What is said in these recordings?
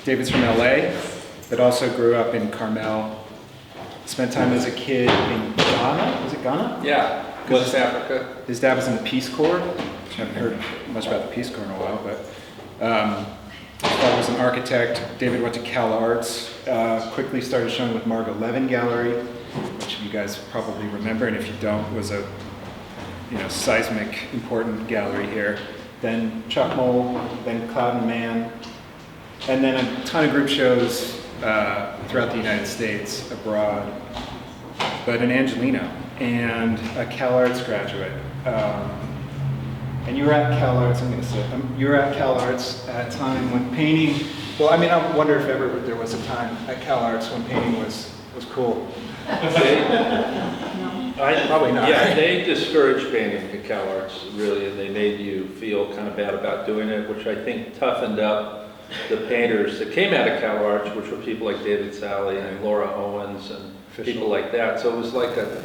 David's from LA, but also grew up in Carmel. Spent time as a kid in Ghana. Was it Ghana? Yeah, West Africa. His dad was in the Peace Corps. I haven't heard much about the Peace Corps in a while, but his father was an architect. David went to Cal Arts, quickly started showing with Margot Levin Gallery, which you guys probably remember, and if you don't, was a seismic, important gallery here. Then Chuck Mole, then Cloud and Man, and then a ton of group shows throughout the United States, abroad, but in Angelino, and a Cal Arts graduate. And you were at Cal Arts, you were at Cal Arts at a time when painting, well, I mean, I wonder if ever there was a time at Cal Arts when painting was cool. Probably not. Yeah, they discouraged painting at Cal Arts, really, and they made you feel kind of bad about doing it, which I think toughened up the painters that came out of Cal Arts, which were people like David Sally and Laura Owens and people like that. So it was like a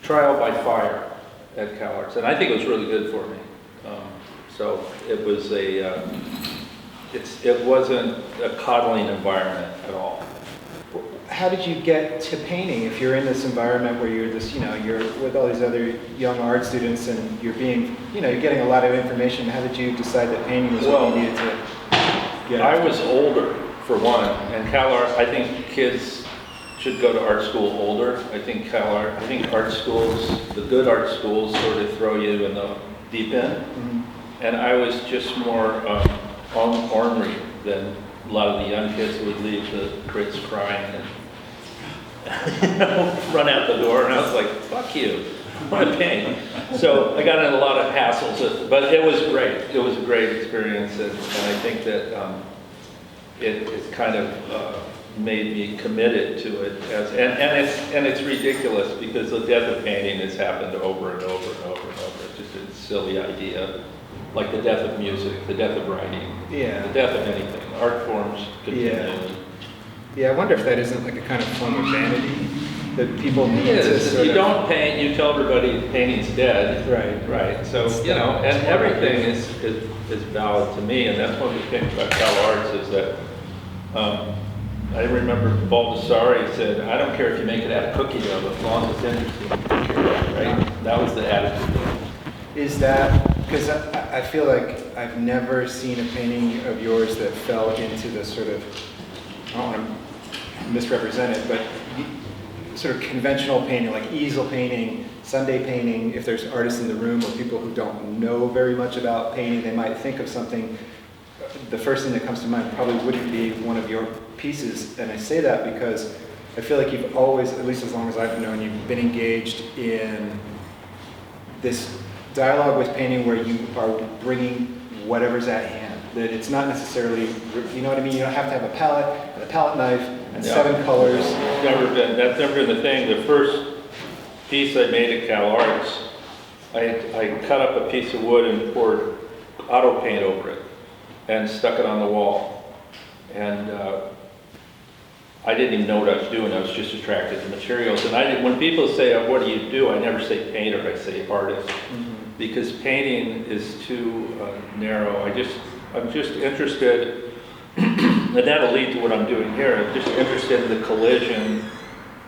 trial by fire at Cal Arts, and I think it was really good for me. So it was it wasn't a coddling environment at all. How did you get to painting if you're in this environment where you're you're with all these other young art students and you're being, you're getting a lot of information? How did you decide that painting was what you needed to get? I was older, for one, and Cal Art, I think kids should go to art school older. I think art schools, the good art schools, sort of throw you in the deep end. Mm-hmm. And I was just more ornery than a lot of the young kids who would leave the crits crying and run out the door, and I was like, fuck you, I want to paint. So I got in a lot of hassles, but it was great. It was a great experience, and I think that it kind of made me committed to it. And it's ridiculous because the death of painting has happened over and over and over and over. It's just a silly idea. Like the death of music, the death of writing, the death of anything. Art forms continue. Yeah, I wonder if that isn't like a kind of form of vanity that people need to if you don't paint, you tell everybody painting's dead. Right. So, and everything is valid to me, and that's one of the things about Cal Arts is that I remember Baldessari said, I don't care if you make it out of cookie dough, as long as it's interesting. Right? That was the attitude. Is that, because I feel like I've never seen a painting of yours that fell into the sort of, I don't want to misrepresent it, but sort of conventional painting, like easel painting, Sunday painting. If there's artists in the room or people who don't know very much about painting, they might think of something. The first thing that comes to mind probably wouldn't be one of your pieces, and I say that because I feel like you've always, at least as long as I've known you, been engaged in this dialogue with painting where you are bringing whatever's at hand. That it's not necessarily, you know what I mean? You don't have to have a palette and a palette knife and 7 colors. That's never been the thing. The first piece I made at Cal Arts, I cut up a piece of wood and poured auto paint over it and stuck it on the wall. And I didn't even know what I was doing. I was just attracted to materials. And when people say, what do you do? I never say painter, I say artist. Mm-hmm. Because painting is too narrow. I'm just interested, and that'll lead to what I'm doing here. I'm just interested in the collision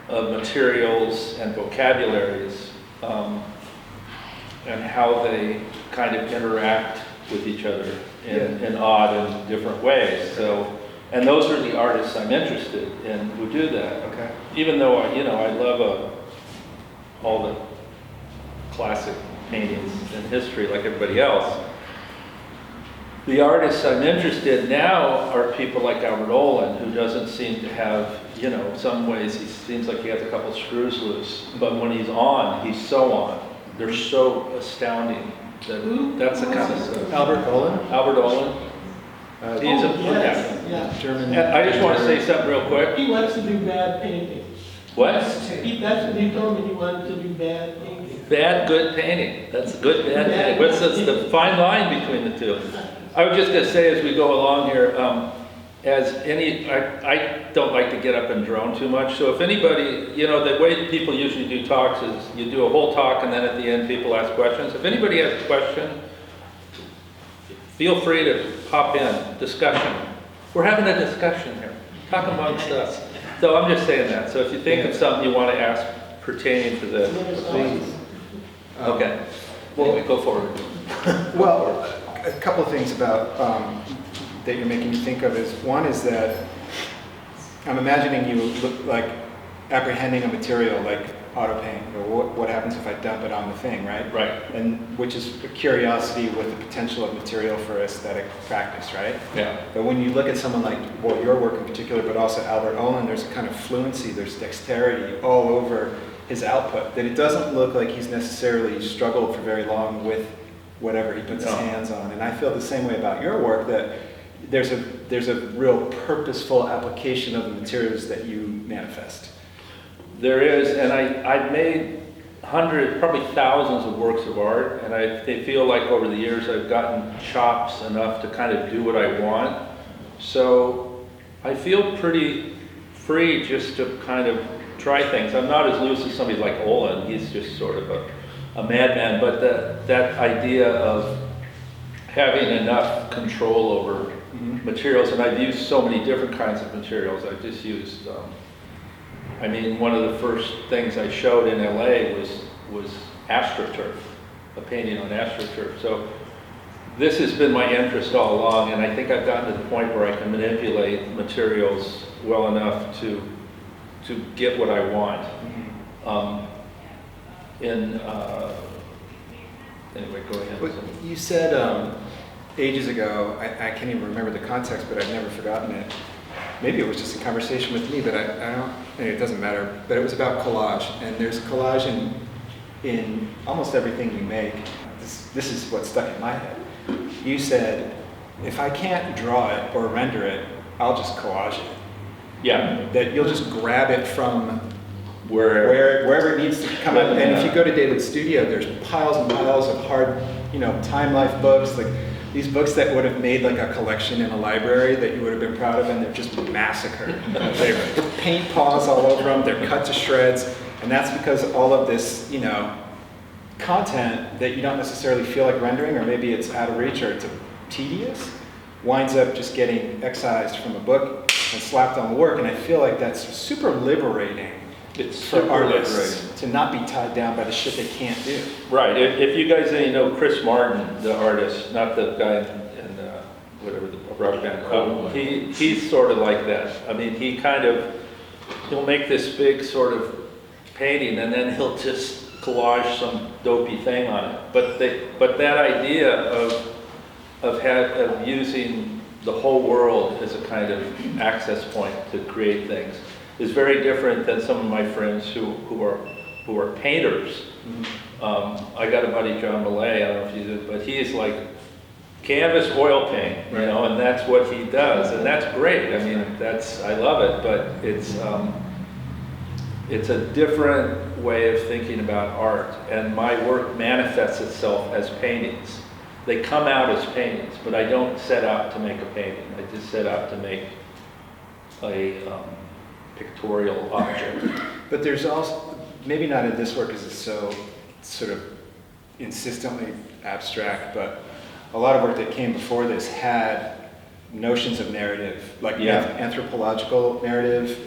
of materials and vocabularies and how they kind of interact with each other in odd and different ways. So, and those are the artists I'm interested in who do that. Okay. Even though I love all the classic paintings in history like everybody else. The artists I'm interested in now are people like Albert Olin, who doesn't seem to have, in some ways he seems like he has a couple screws loose, but when he's on, he's so on. They're so astounding. That's the kind of stuff. Albert Olin? Albert Olin. He's German. I just want to say something real quick. He wants to do bad painting. What? That's what he told me, he wanted to do bad painting. Bad, good painting. That's good, bad painting. What's the fine line between the two? I was just going to say as we go along here, I don't like to get up and drone too much. So if anybody, the way people usually do talks is you do a whole talk and then at the end people ask questions. If anybody has a question, feel free to pop in, discussion. We're having a discussion here, talk amongst us. So I'm just saying that, so if you think of something you want to ask pertaining to this, please. Okay, well, go forward. Well, a couple of things about, that you're making me think of is, one is that I'm imagining you look like apprehending a material like auto paint, or what happens if I dump it on the thing, right? Right. And which is a curiosity with the potential of material for aesthetic practice, right? Yeah. But when you look at someone like, well, your work in particular, but also Albert Olin, there's a kind of fluency, there's dexterity all over his output, that it doesn't look like he's necessarily struggled for very long with whatever he puts his hands on. And I feel the same way about your work, that there's a real purposeful application of the materials that you manifest. There is, and I've made hundreds, probably thousands of works of art, and they feel like over the years I've gotten chops enough to kind of do what I want. So I feel pretty free just to kind of try things. I'm not as loose as somebody like Olin. He's just sort of a madman, but that idea of having enough control over materials, and I've used so many different kinds of materials. I've just used, I mean, one of the first things I showed in LA was AstroTurf, a painting on AstroTurf. So this has been my interest all along, and I think I've gotten to the point where I can manipulate materials well enough to get what I want. Anyway, go ahead. But you said ages ago, I can't even remember the context, but I've never forgotten it. Maybe it was just a conversation with me, but I don't, it doesn't matter. But it was about collage, and there's collage in almost everything you make. This is what stuck in my head. You said, if I can't draw it or render it, I'll just collage it. Yeah. That you'll just grab it from wherever it needs to come up. And if you go to David's studio, there's piles and piles of hard, Time Life books, like these books that would have made like a collection in a library that you would have been proud of, and they're just massacred. They're paint paws all over them, they're cut to shreds, and that's because all of this, content that you don't necessarily feel like rendering, or maybe it's out of reach or it's tedious, winds up just getting excised from a book and slapped on the work. And I feel like that's super liberating. It's for super artists liberating to not be tied down by the shit they can't do. Right. If you guys know Chris Martin, the artist, not the guy in whatever the rock band, he's sort of like that. I mean, he'll make this big sort of painting, and then he'll just collage some dopey thing on it. But that idea of using the whole world as a kind of access point to create things is very different than some of my friends who are painters. I got a buddy, John Millay, I don't know if you did, but he's like canvas oil paint, and that's what he does, and that's great. I mean, I love it, but it's a different way of thinking about art, and my work manifests itself as paintings. They come out as paintings, but I don't set out to make a painting. I just set out to make a pictorial object. But there's also, maybe not in this work because it's so sort of insistently abstract, but a lot of work that came before this had notions of narrative, like anthropological narrative,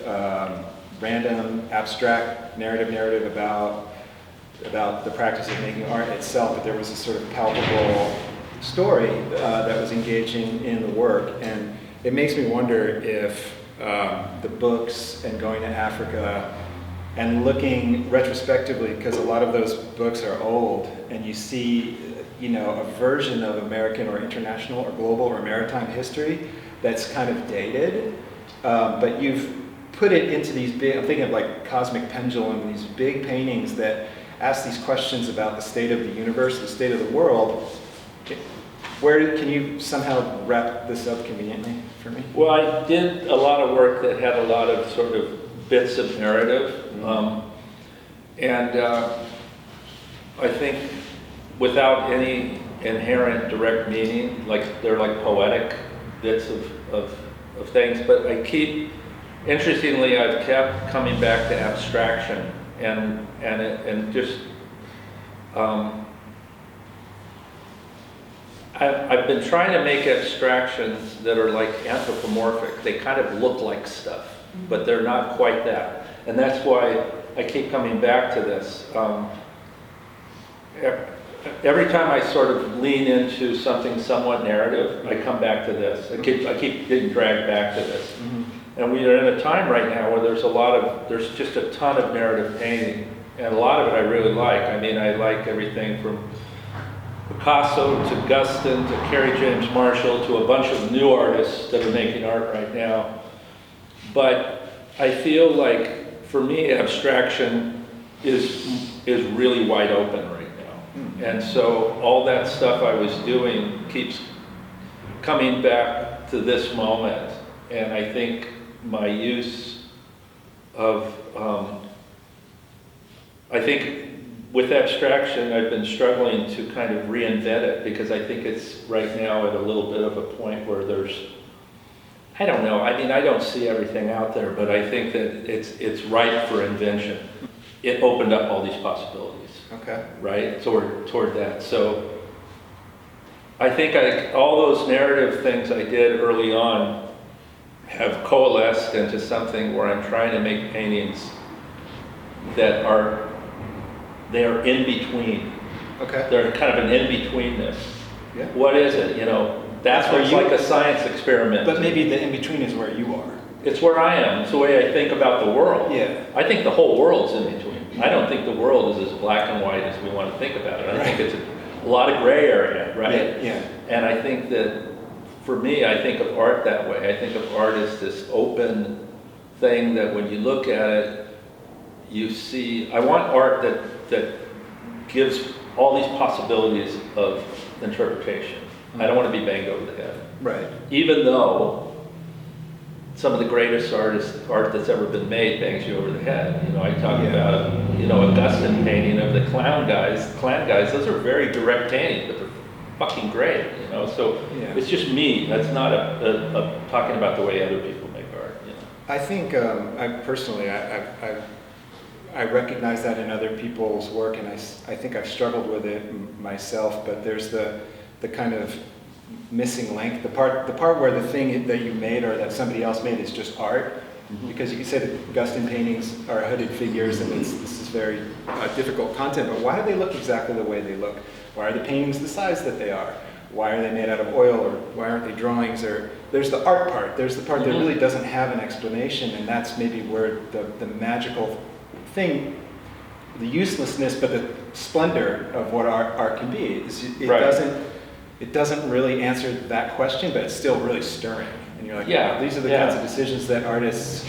random, abstract narrative about the practice of making art itself, but there was a sort of palpable story that was engaging in the work. And it makes me wonder if the books and going to Africa and looking retrospectively, because a lot of those books are old, and you see, a version of American or international or global or maritime history that's kind of dated, but you've put it into these big, I'm thinking of like Cosmic Pendulum, these big paintings that ask these questions about the state of the universe, the state of the world. Where can you somehow wrap this up conveniently for me? Well, I did a lot of work that had a lot of sort of bits of narrative, and I think without any inherent direct meaning, like they're like poetic bits of things, but interestingly, I've kept coming back to abstraction and just I've been trying to make abstractions that are like anthropomorphic. They kind of look like stuff, but they're not quite that. And that's why I keep coming back to this. Every time I sort of lean into something somewhat narrative, I come back to this. I keep getting dragged back to this. And we are in a time right now where there's just a ton of narrative painting, and a lot of it I really like. I mean, I like everything from Picasso to Guston to Kerry James Marshall to a bunch of new artists that are making art right now. But I feel like, for me, abstraction is really wide open right now. And so all that stuff I was doing keeps coming back to this moment. And I think my use of, I think with abstraction, I've been struggling to kind of reinvent it, because I think it's right now at a little bit of a point where there's, I don't know, I mean, I don't see everything out there, but I think that it's ripe for invention. It opened up all these possibilities. Okay. Right, toward that. So I think all those narrative things I did early on have coalesced into something where I'm trying to make paintings that they're in between. Okay. They're kind of an in-betweenness. Yeah. What is it? You know, that's where what's like a science experiment. But maybe the in-between is where you are. It's where I am. It's the way I think about the world. Yeah. I think the whole world's in between. I don't think the world is as black and white as we want to think about it. I think it's a lot of gray area, right? Yeah. And I think that, for me, I think of art that way. I think of art as this open thing that when you look at it, you see, I want art that gives all these possibilities of interpretation. I don't want to be banged over the head. Right. Even though some of the greatest art that's ever been made bangs you over the head. You know, I talk about, you know, a Guston painting of the clown guys. The clown guys, those are very direct paintings, but they're fucking great, you know? So it's just me. That's not a talking about the way other people make art, you know? I think, I personally, I recognize that in other people's work, and I think I've struggled with it myself, but there's the kind of missing link, the part where the thing that you made or that somebody else made is just art, because you can say that Guston paintings are hooded figures and this is very difficult content, but why do they look exactly the way they look? Why are the paintings the size that they are? Why are they made out of oil, or why aren't they drawings? Or there's the art part, there's the part that really doesn't have an explanation, and that's maybe where the magical thing, the uselessness but the splendor of what art can be. It doesn't really answer that question, but it's still really stirring. And you're like, wow, these are the kinds of decisions that artists,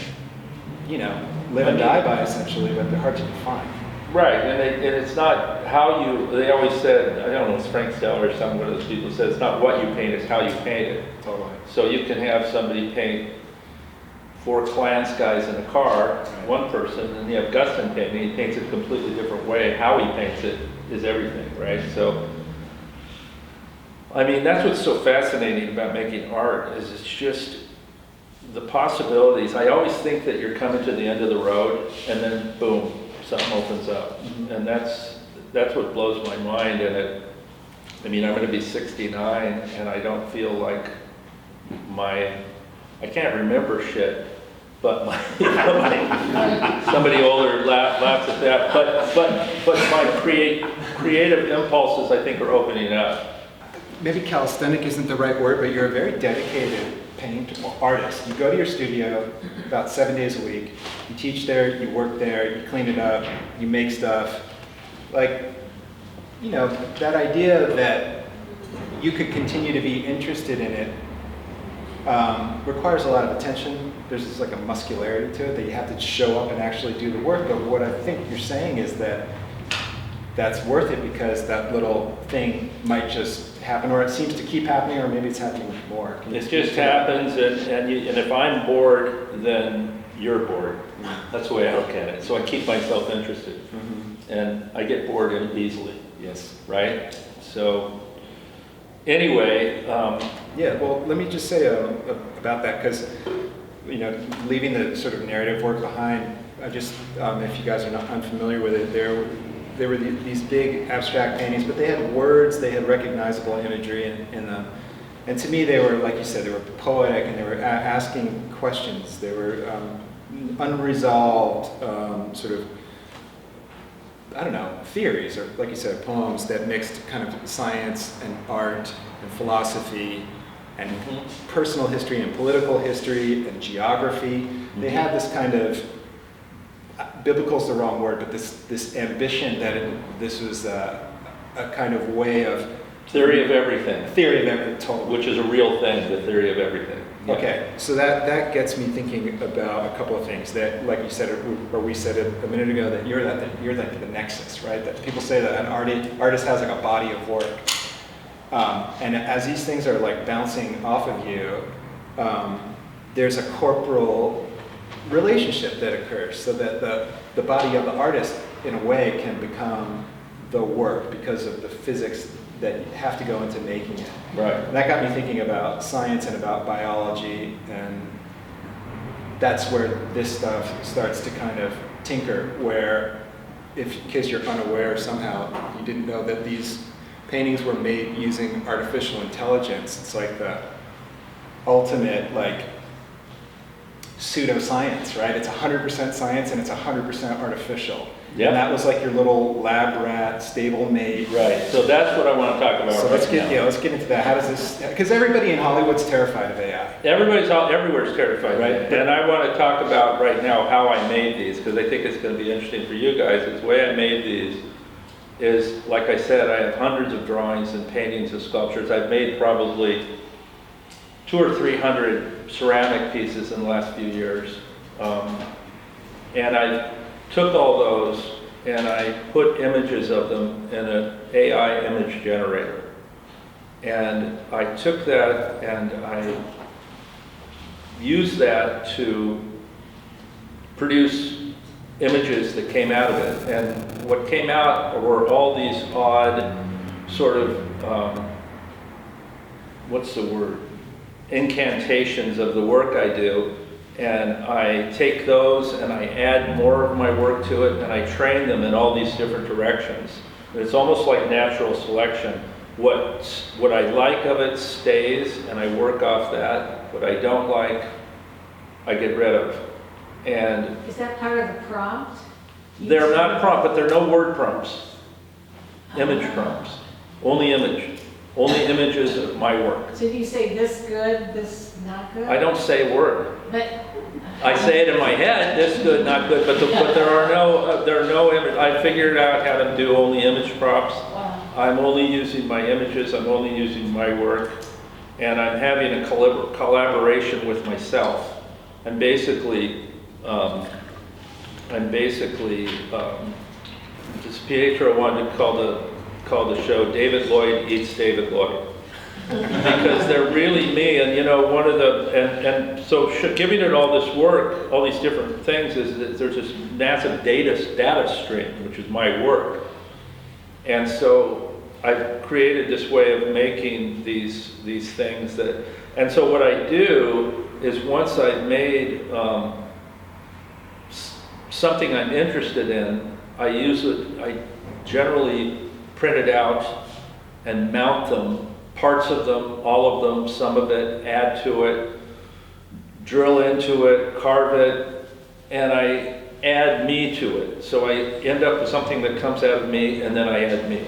you know, live and die by essentially, but they're hard to define. Right, and it's not how you, they always said, I don't know, it's Frank Steller or some of those people said, it's not what you paint, it's how you paint it. Totally. So you can have somebody paint 4 Klans guys in a car, one person, and you have Guston painting, he paints it a completely different way. How he paints it is everything, right? So, I mean, that's what's so fascinating about making art, is it's just the possibilities. I always think that you're coming to the end of the road, and then boom, something opens up. And that's what blows my mind. And I mean, I'm going to be 69, and I don't feel like I can't remember shit, but somebody older laughs at that. But my creative impulses, I think, are opening up. Maybe calisthenic isn't the right word, but you're a very dedicated artist. You go to your studio about 7 days a week, you teach there, you work there, you clean it up, you make stuff. Like, you know, that idea that you could continue to be interested in it requires a lot of attention. There's just like a muscularity to it that you have to show up and actually do the work. But what I think you're saying is that that's worth it because that little thing might just happen, or it seems to keep happening, or maybe it's happening more. It just happens, and if I'm bored, then you're bored. That's the way I look at it. So I keep myself interested, and I get bored easily. Yes. Right? So anyway. Yeah, well, let me just say about that, because, you know, leaving the sort of narrative work behind, I just, if you guys are not unfamiliar with it, there were these big abstract paintings, but they had words, they had recognizable imagery in them. And to me, they were, like you said, they were poetic, and they were asking questions. They were unresolved sort of, I don't know, theories, or like you said, poems that mixed kind of science and art and philosophy and personal history and political history and geography. They had this kind of, biblical's the wrong word, but this ambition that this was a kind of way of... Theory of everything. Theory of everything, totally. Which is a real thing, the theory of everything. Yeah. Okay, so that gets me thinking about a couple of things that, like you said, or we said a minute ago, that you're like the nexus, right? That people say that an artist has like a body of work. And as these things are like bouncing off of you, there's a corporal relationship that occurs, so that the body of the artist, in a way, can become the work because of the physics that you have to go into making it. Right. And that got me thinking about science and about biology, and that's where this stuff starts to kind of tinker, where in case you're unaware somehow, you didn't know that these paintings were made using artificial intelligence. It's like the ultimate like pseudoscience, right? It's 100% science and it's 100% artificial. Yep. And that was like your little lab rat, stablemate. Right, so that's what I want to talk about. So let's get into that. How does this, because everybody in Hollywood's terrified of AI. Everywhere's terrified, Right. And I want to talk about right now how I made these, because I think it's going to be interesting for you guys. Is the way I made these is, like I said, I have hundreds of drawings and paintings and sculptures. I've made probably 200 or 300 ceramic pieces in the last few years. And I took all those and I put images of them in an AI image generator. And I took that and I used that to produce images that came out of it. And what came out were all these odd sort of, what's the word? Incantations of the work I do. And I take those and I add more of my work to it and I train them in all these different directions. And it's almost like natural selection. What I like of it stays and I work off that. What I don't like, I get rid of. And is that part of the prompt? they're not prompt, but they're no word prompts. Image prompts. Only image. Only images of my work. So do you say this good, this not good? I don't say a word. But I say it in my head, this good, not good, but there are no image. I figured out how to do only image prompts. wow. I'm only using my images, I'm only using my work, and I'm having a collaboration with myself. I'm basically, this Pietro wanted to call the show "David Lloyd Eats David Lloyd." Because they're really me, and you know, one of the, and so giving it all this work, all these different things, is that there's this massive data stream, which is my work. And so I've created this way of making these things that, and so what I do is once I've made something I'm interested in, I generally print it out and mount them, parts of them, all of them, some of it, add to it, drill into it, carve it, and I add me to it. So I end up with something that comes out of me, and then I add me.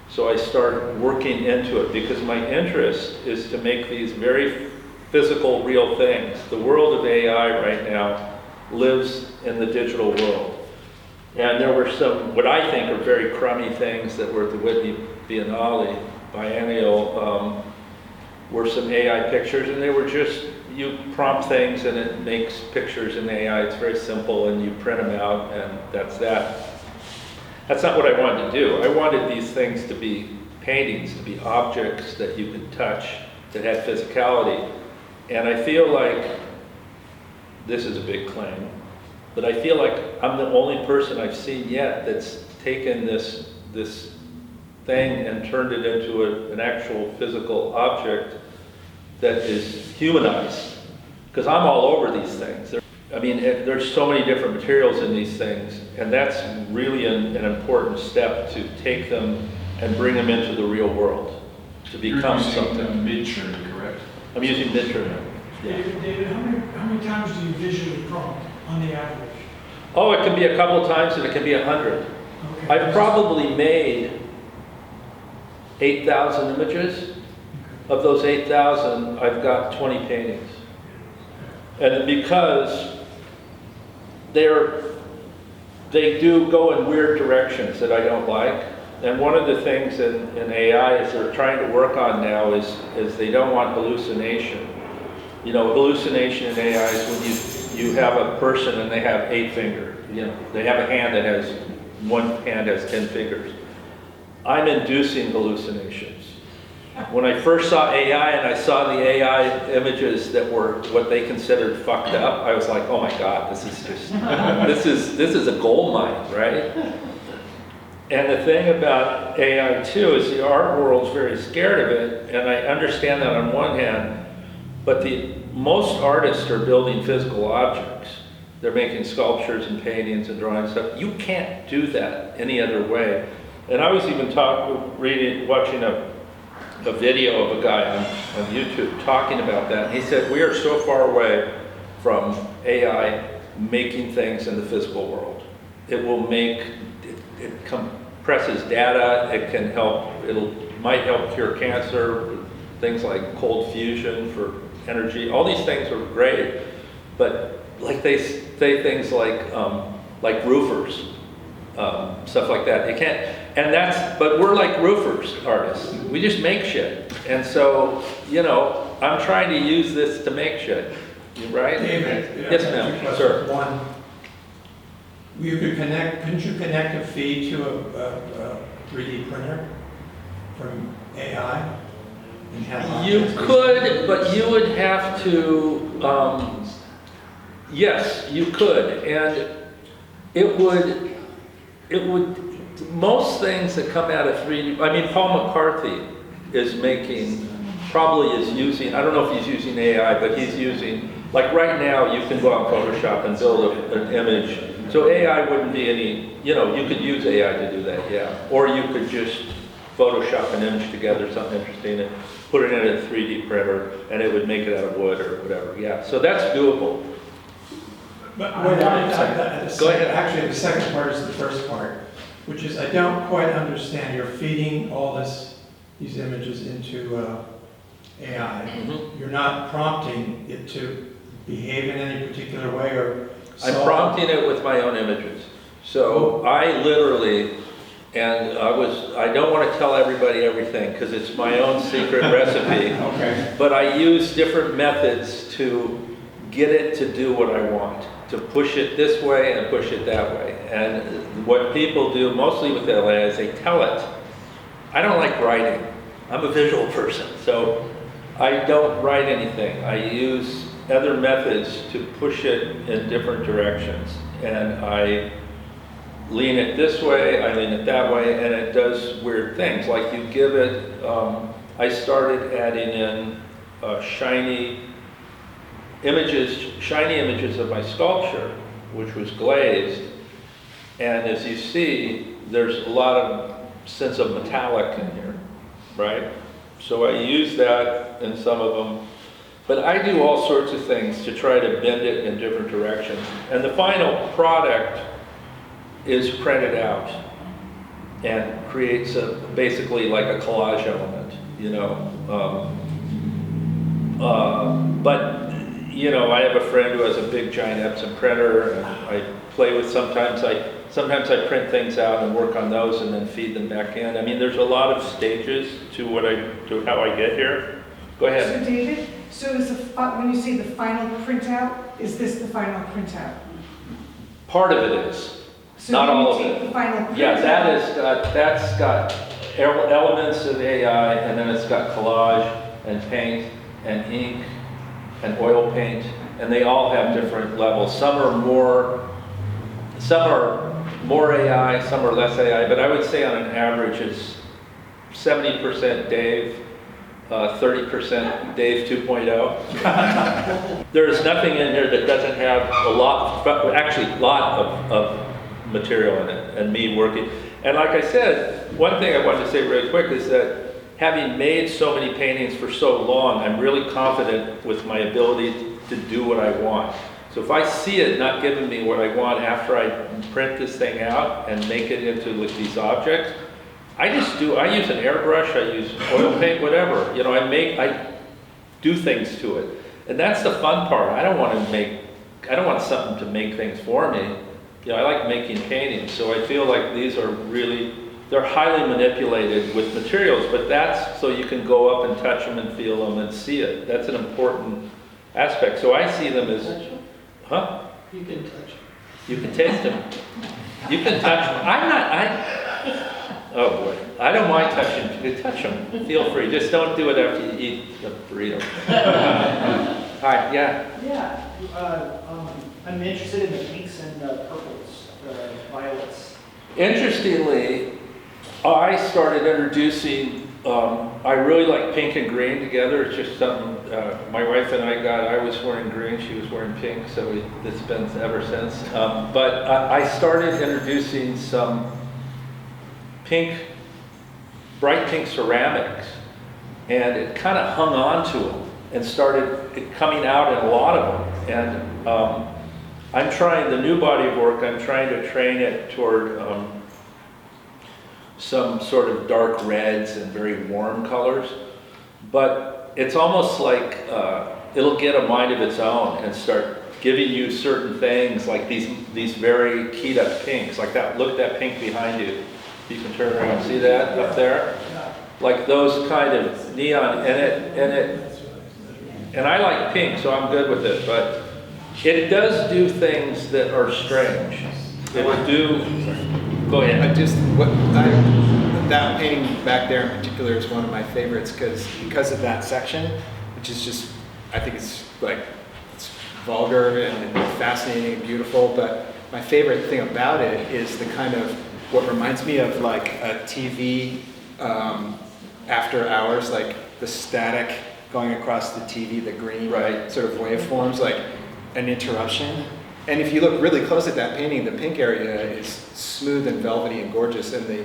So I start working into it, because my interest is to make these very physical, real things. The world of AI right now lives in the digital world. And there were some, what I think are very crummy things that were at the Whitney Biennale, biennial, were some AI pictures, and they were just, you prompt things and it makes pictures in AI. It's very simple, and you print them out, and that's that. That's not what I wanted to do. I wanted these things to be paintings, to be objects that you could touch, that had physicality. And I feel like, this is a big claim, but I feel like I'm the only person I've seen yet that's taken this thing and turned it into an actual physical object that is humanized. Because I'm all over these things. I mean, there's so many different materials in these things, and that's really an important step to take them and bring them into the real world, to become something. You're using mid-churn, correct? I'm using mid-term. David, how many times do you visually prompt on the average? Oh, it can be a couple times and it can be 100. Okay. I've probably made 8,000 images. Of those 8,000, I've got 20 paintings. And because they do go in weird directions that I don't like. And one of the things in AI is they're trying to work on now is they don't want hallucination. You know, hallucination in AI is when you have a person and they have 8 fingers. You know, they have a hand that has, one hand has 10 fingers. I'm inducing hallucinations. When I first saw AI and I saw the AI images that were what they considered fucked up, I was like, oh my God, this is just, this is a gold mine, right? And the thing about AI too is the art world's very scared of it, and I understand that on one hand, but most artists are building physical objects. They're making sculptures and paintings and drawing stuff. You can't do that any other way. And I was even watching a video of a guy on YouTube talking about that. And he said, we are so far away from AI making things in the physical world. It will make, it compresses data, it can help, might help cure cancer, things like cold fusion for energy. All these things are great, but like they say things like roofers, stuff like that. They can't, but we're like roofers, artists. We just make shit. And so, you know, I'm trying to use this to make shit, right? David. Yes, ma'am, sir. One, couldn't you connect a feed to a 3D printer from AI? And have You objects could, but you would have to, yes, you could. And it would, most things that come out of 3D, I mean, Paul McCarthy is using, I don't know if he's using AI, but he's using, like right now, you can go on Photoshop and build an image. So AI wouldn't be any, you know, you could use AI to do that, yeah. Or you could just Photoshop an image together, something interesting, and put it in a 3D printer, and it would make it out of wood or whatever, yeah. So that's doable. But Go ahead. Actually, the second part is the first part, which is I don't quite understand. You're feeding all these images into AI. Mhm. You're not prompting it to behave in any particular way or I'm solve- prompting it with my own images. So I literally, and I don't want to tell everybody everything because it's my own secret recipe, Okay. but I use different methods to get it to do what I want, to push it this way and push it that way. And what people do mostly with LA is they tell it. I don't like writing. I'm a visual person, so I don't write anything. I use other methods to push it in different directions. And I lean it this way, I lean it that way, and it does weird things. Like you give it, I started adding in shiny images of my sculpture, which was glazed. And as you see, there's a lot of sense of metallic in here, right? So I use that in some of them. But I do all sorts of things to try to bend it in different directions. And the final product is printed out and creates basically like a collage element, you know. But you know, I have a friend who has a big giant Epson printer, and I play with sometimes I print things out and work on those and then feed them back in. I mean, there's a lot of stages to how I get here. Go ahead. So David, when you say the final printout, is this the final printout? Part of it is, So not when you all of take it. the final Yeah, printout- that's got elements of AI, and then it's got collage and paint and ink and oil paint, and they all have different levels. Some are more AI, some are less AI, but I would say on an average it's 70% Dave, 30% Dave 2.0. There's nothing in here that doesn't have a lot, actually a lot of material in it, and me working. And like I said, one thing I wanted to say really quick is that having made so many paintings for so long, I'm really confident with my ability to do what I want. So if I see it not giving me what I want after I print this thing out and make it into like these objects, I use an airbrush, I use oil paint, whatever. You know, I do things to it. And that's the fun part. I don't want something to make things for me. You know, I like making paintings, so I feel like these are really, they're highly manipulated with materials, but that's so you can go up and touch them and feel them and see it. That's an important aspect. So I see them as, huh? You can touch it. You can taste them. You can touch them. Oh boy, I don't mind touching. You can touch them. Feel free. Just don't do it after you eat the burrito. Hi, yeah. Yeah, I'm interested in the pinks and the purples, the violets. Interestingly, I started introducing, I really like pink and green together. It's just something my wife and I got. I was wearing green, she was wearing pink, so it's been ever since. But I started introducing some bright pink ceramics, and it kind of hung on to them and started coming out in a lot of them. And I'm trying, the new body of work, I'm trying to train it toward some sort of dark reds and very warm colors. But it's almost like it'll get a mind of its own and start giving you certain things, like these very keyed up pinks, like that. Look at that pink behind you. You can turn around, see that up there? Like those kind of neon, and I like pink, so I'm good with it, but it does do things that are strange. It would do, go ahead. That painting back there in particular is one of my favorites because of that section, which is just, I think it's vulgar and fascinating and beautiful, but my favorite thing about it is the kind of, what reminds me of like a TV after hours, like the static going across the TV, the green sort of waveforms, like an interruption. And if you look really close at that painting, the pink area is smooth and velvety and gorgeous, and the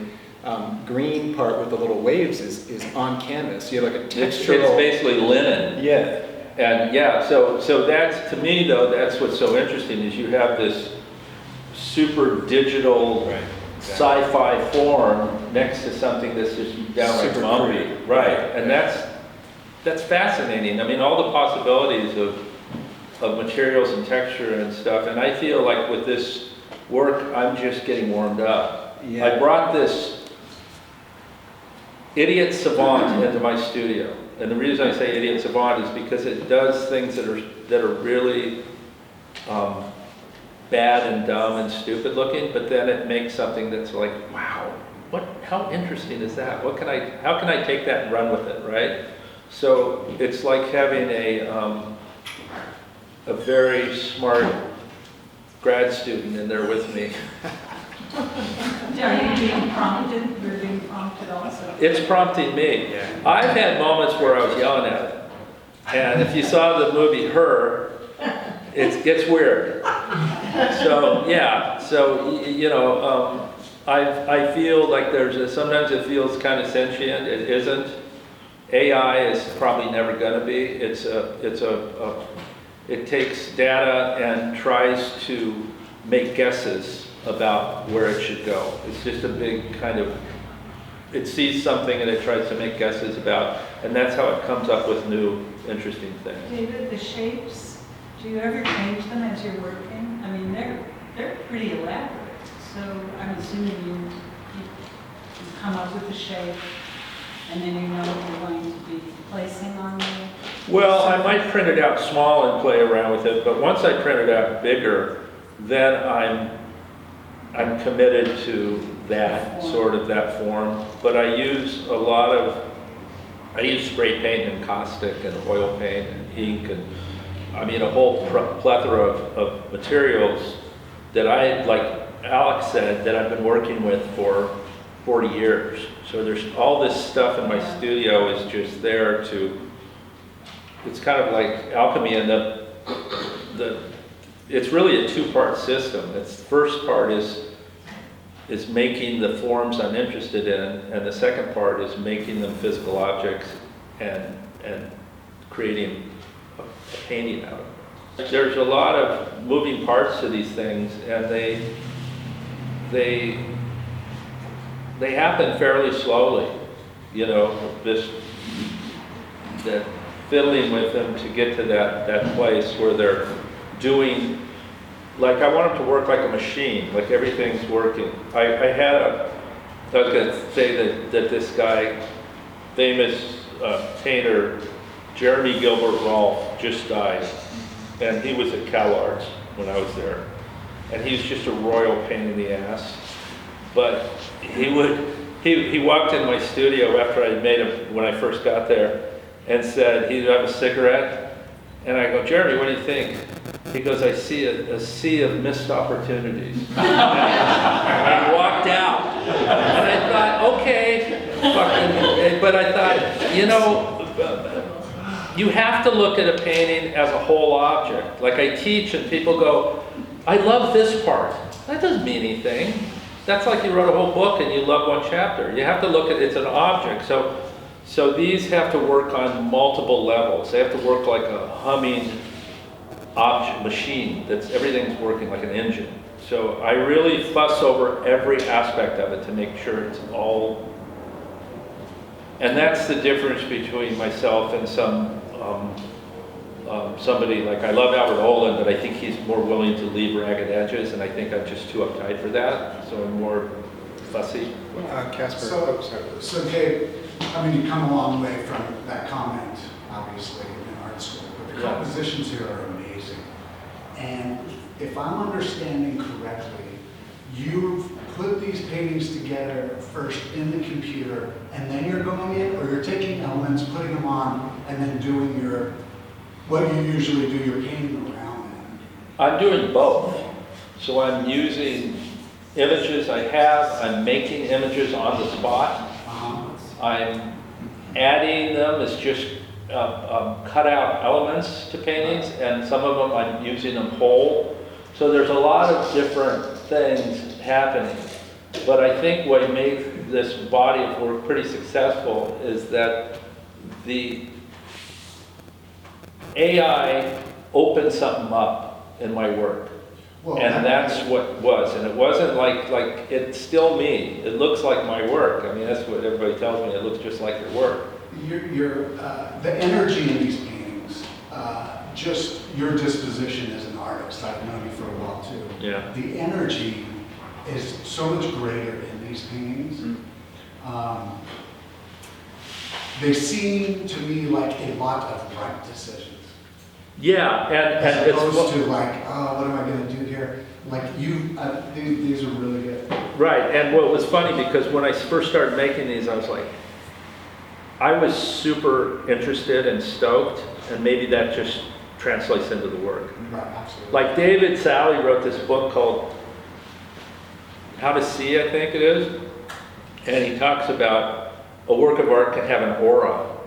green part with the little waves is on canvas. You have like a textural... It's basically linen. Yeah. And yeah, so that's, to me though, that's what's so interesting, is you have this super digital sci-fi form next to something that's just downright Super bumpy. pretty. Right, and that's fascinating. I mean, all the possibilities of materials and texture and stuff, and I feel like with this work, I'm just getting warmed up. Yeah. I brought this idiot savant into my studio, and the reason I say idiot savant is because it does things that are really bad and dumb and stupid looking, but then it makes something that's like, wow, how interesting is that? How can I take that and run with it, right? So it's like having a very smart grad student in there with me. Are you being prompted? You're being prompted also? It's prompting me. Yeah. I've had moments where I was yelling at it. And if you saw the movie Her, it gets weird. So, yeah, so, you know, I feel like sometimes it feels kind of sentient. It isn't. AI is probably never going to be. It takes data and tries to make guesses about where it should go. It's just a big kind of, it sees something and it tries to make guesses about, and that's how it comes up with new, interesting things. David, the shapes, do you ever change them as you're working? I mean, they're pretty elaborate, so I'm assuming you come up with the shape and then you know what you're going to be placing on the... Well, I might print it out small and play around with it, but once I print it out bigger, then I'm committed to that form. But I use spray paint and caustic and oil paint and ink and I mean a whole plethora of materials that like Alex said, that I've been working with for 40 years. So there's all this stuff in my studio is just there to, it's kind of like alchemy, and it's really a two-part system. The first part is making the forms I'm interested in, and the second part is making them physical objects and creating a painting out of them. There's a lot of moving parts to these things, and they happen fairly slowly, that fiddling with them to get to that place where they're doing, like I want them to work like a machine, like everything's working. I was going to say that this guy, famous painter, Jeremy Gilbert Rolfe, just died. And he was at Cal Arts when I was there. And he was just a royal pain in the ass. But he walked in my studio after I made him, when I first got there, and said he'd have a cigarette. And I go, Jeremy, what do you think? He goes, I see a sea of missed opportunities. And I walked out. And I thought, okay, but I thought, you have to look at a painting as a whole object. Like I teach and people go, I love this part. That doesn't mean anything. That's like you wrote a whole book and you love one chapter. You have to look at it's an object. So these have to work on multiple levels. They have to work like a humming object machine everything's working like an engine. So I really fuss over every aspect of it to make sure it's all. And that's the difference between myself and somebody like, I love Albert Olin, but I think he's more willing to leave ragged edges, and I think I'm just too uptight for that, so I'm more fussy. Casper. So Dave, I mean, you come a long way from that comment, obviously, in art school, but the compositions here are amazing. And if I'm understanding correctly, you've put these paintings together first in the computer, and then you're going in, or you're taking elements, putting them on, and then doing what you usually do, your painting around them. I'm doing both. So I'm using images I have, I'm making images on the spot. I'm adding them as just cut out elements to paintings, and some of them I'm using them whole. So there's a lot of different things happening. But I think what makes this body of work pretty successful is that the AI opened something up in my work. Well, And that's what it was. And it wasn't like it's still me. It looks like my work. I mean, that's what everybody tells me. It looks just like your work. The energy in these paintings, just your disposition as an artist, I've known you for a while too. Yeah. The energy is so much greater in these paintings. They seem to me like a lot of right decisions. Yeah, As and opposed to like, oh, what am I going to do here? Like these are really good. right. And what was funny, because when I first started making these, I was super interested and stoked, and maybe that just translates into the work. Right, absolutely. Like David Sally wrote this book called How to See, I think it is, and he talks about a work of art can have an aura,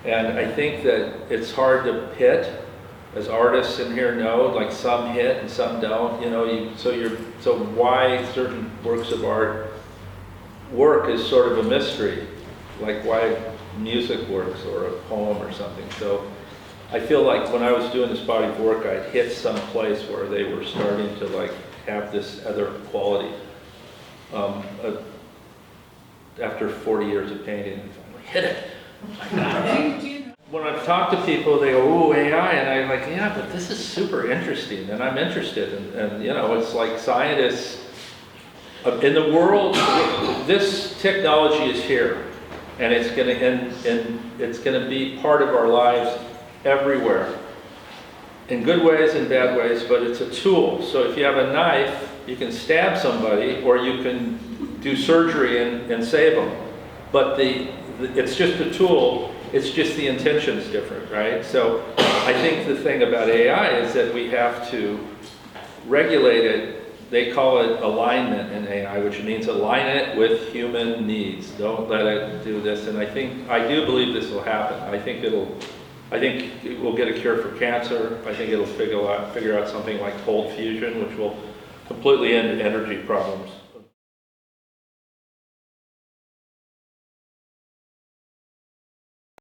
and I think that it's hard to hit. As artists in here know, like some hit and some don't, so why certain works of art work is sort of a mystery, like why music works or a poem or something. So I feel like when I was doing this body of work, I'd hit some place where they were starting to like have this other quality. After 40 years of painting, I finally hit it. Oh my God. When I've talked to people, they go, ooh, AI, and I'm like, yeah, but this is super interesting, and I'm interested, and it's like scientists, in the world, this technology is here, and it's gonna be part of our lives everywhere, in good ways and bad ways, but it's a tool. So if you have a knife, you can stab somebody, or you can do surgery and save them, but it's just a tool. It's just the intention's different, right? So I think the thing about AI is that we have to regulate it they call it alignment in AI, which means align it with human needs. Don't let it do this. And I do believe this will happen. I think we'll get a cure for cancer. I think it'll figure out something like cold fusion, which will completely end energy problems.